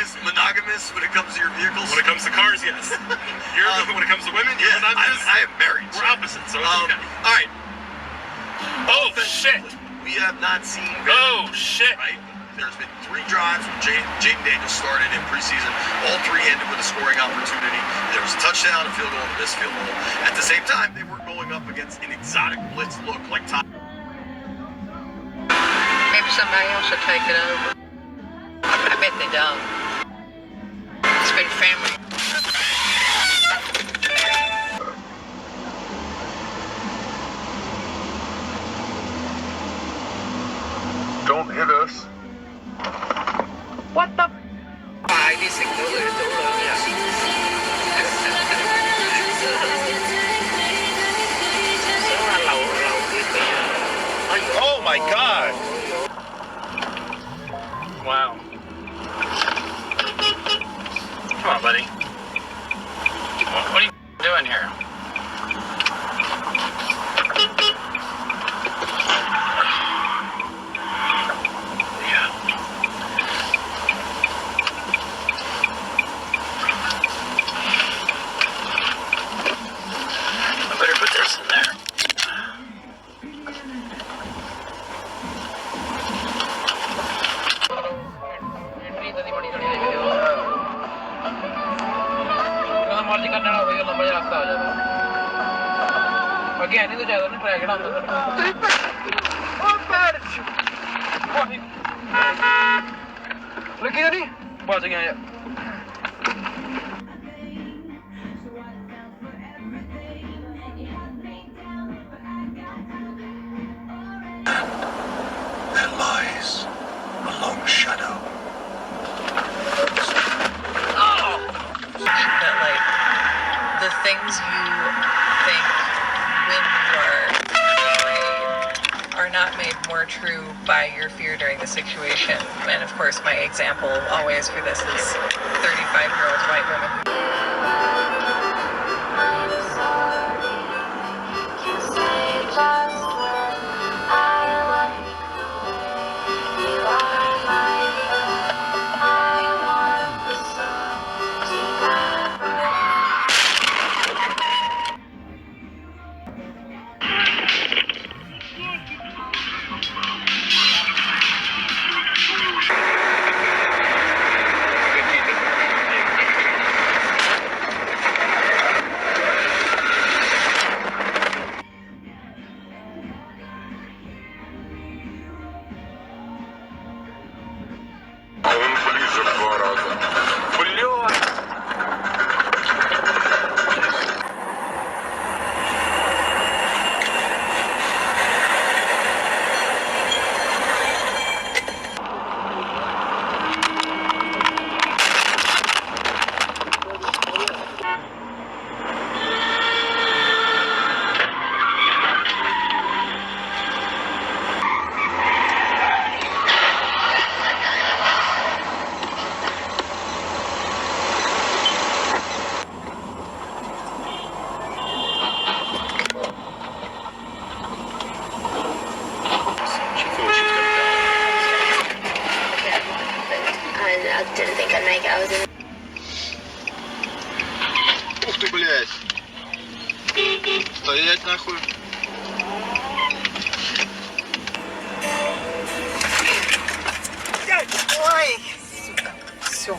always monogamous when it comes to your vehicles? When it comes to cars, yes. When it comes to women, you're monogamous. I am married. We're opposites, so it's okay. All right. Oh, shit. We have not seen... Oh, shit. Right? There's been 3 drives when Jaden Daniels started in preseason. All 3 ended with a scoring opportunity. There was a touchdown, a field goal, and a missed field goal. At the same time, they weren't going up against an exotic blitz look like Tom. Maybe somebody else will take it over. I bet they don't. It's been family. Don't hit us. What the? Ai đi xịt chỗ lớn nha. Oh my god. Wow. Come on, buddy. What are you doing here? Again, ini tuh jatuhnya track down tuh. Lagi tadi, bahasanya ya. That lies a long shadow. That like the things you think when you are afraid are not made more true by your fear during the situation. And of course, my example always for this is 35-year-old white women. I didn't think I'd make it. I was in... Ух ты, блядь. Стоять нахуй. Ой, сука, все.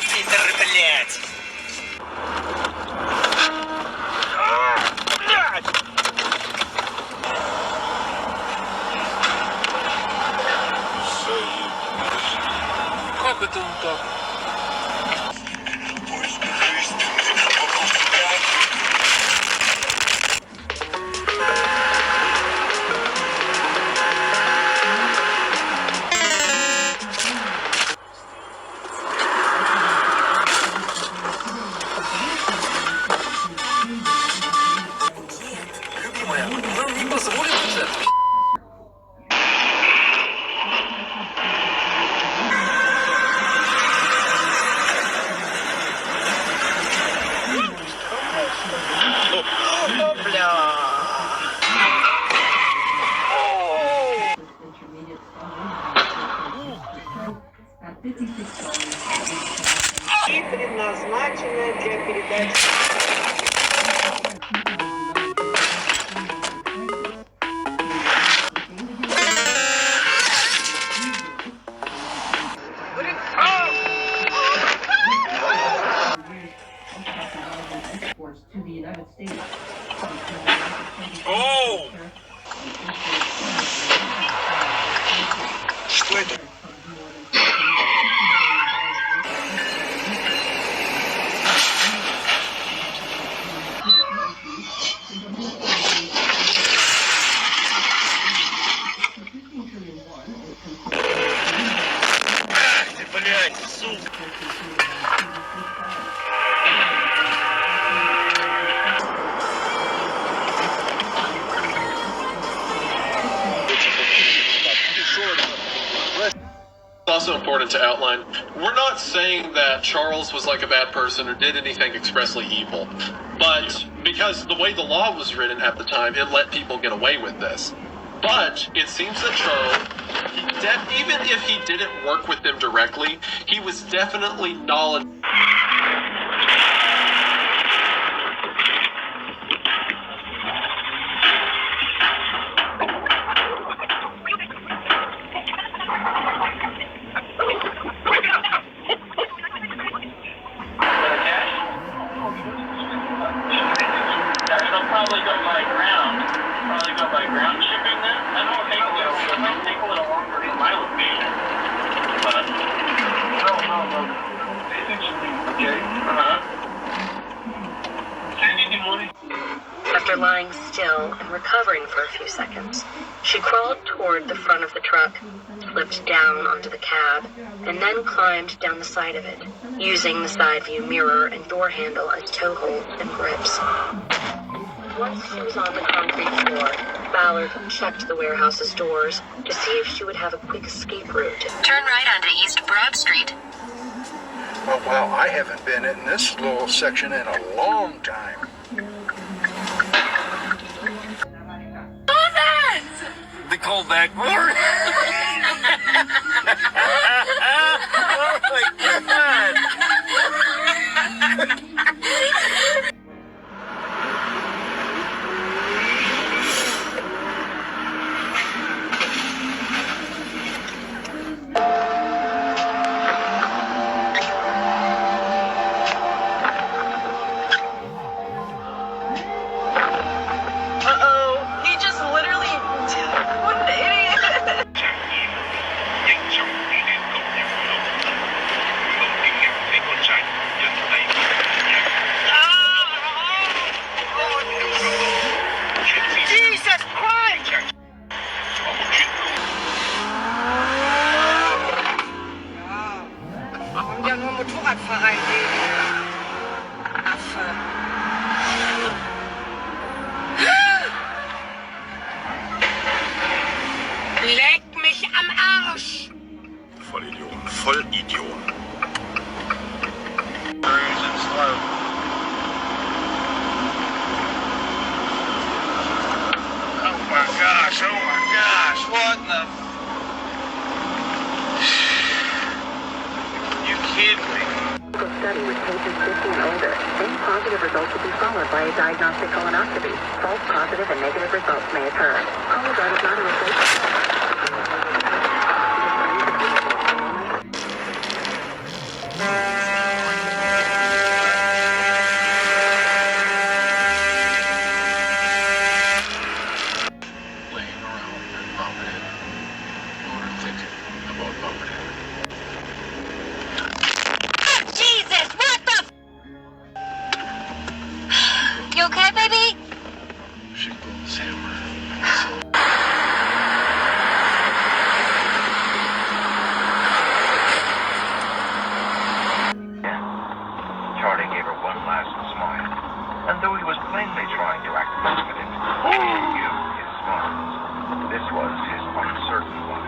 Пидоры, блядь. Как это он так? Любимая, нам не позволит это. To the United States. Oh! Блять, сука! It's also important to outline, we're not saying that Charles was like a bad person or did anything expressly evil, but because the way the law was written at the time, it let people get away with this. But it seems that Charles, even if he didn't work with them directly, he was definitely knowledgeable. Probably go by ground shipping then. I know it might take a little longer from my location. But no. It should be okay. Anything money? After lying still and recovering for a few seconds, she crawled toward the front of the truck, slipped down onto the cab, and then climbed down the side of it, using the side view mirror and door handle as toe holds and grips. Once she was on the concrete floor, Ballard checked the warehouse's doors to see if she would have a quick escape route. Turn right onto East Broad Street. Oh, wow, I haven't been in this little section in a long time. The callback more. Oh my god. Motorradverein Affe. Leck mich am Arsch! Vollidiot. Oh my gosh, what the... You kidding me? A study with patients 50 and older. Any positive results will be followed by a diagnostic colonoscopy. False positive and negative results may occur. Colonoscopy is not a replacement. You okay, baby? She goes hammer. Charlie gave her one last smile, and though he was plainly trying to act confident, he knew his smile. This was his uncertain one.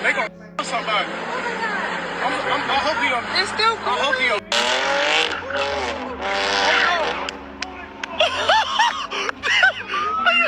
They gonna kill somebody. I hope he don't. It's still going. I hope he don't. Are you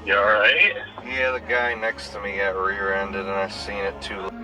You alright? Yeah, the guy next to me got rear-ended and I seen it too late.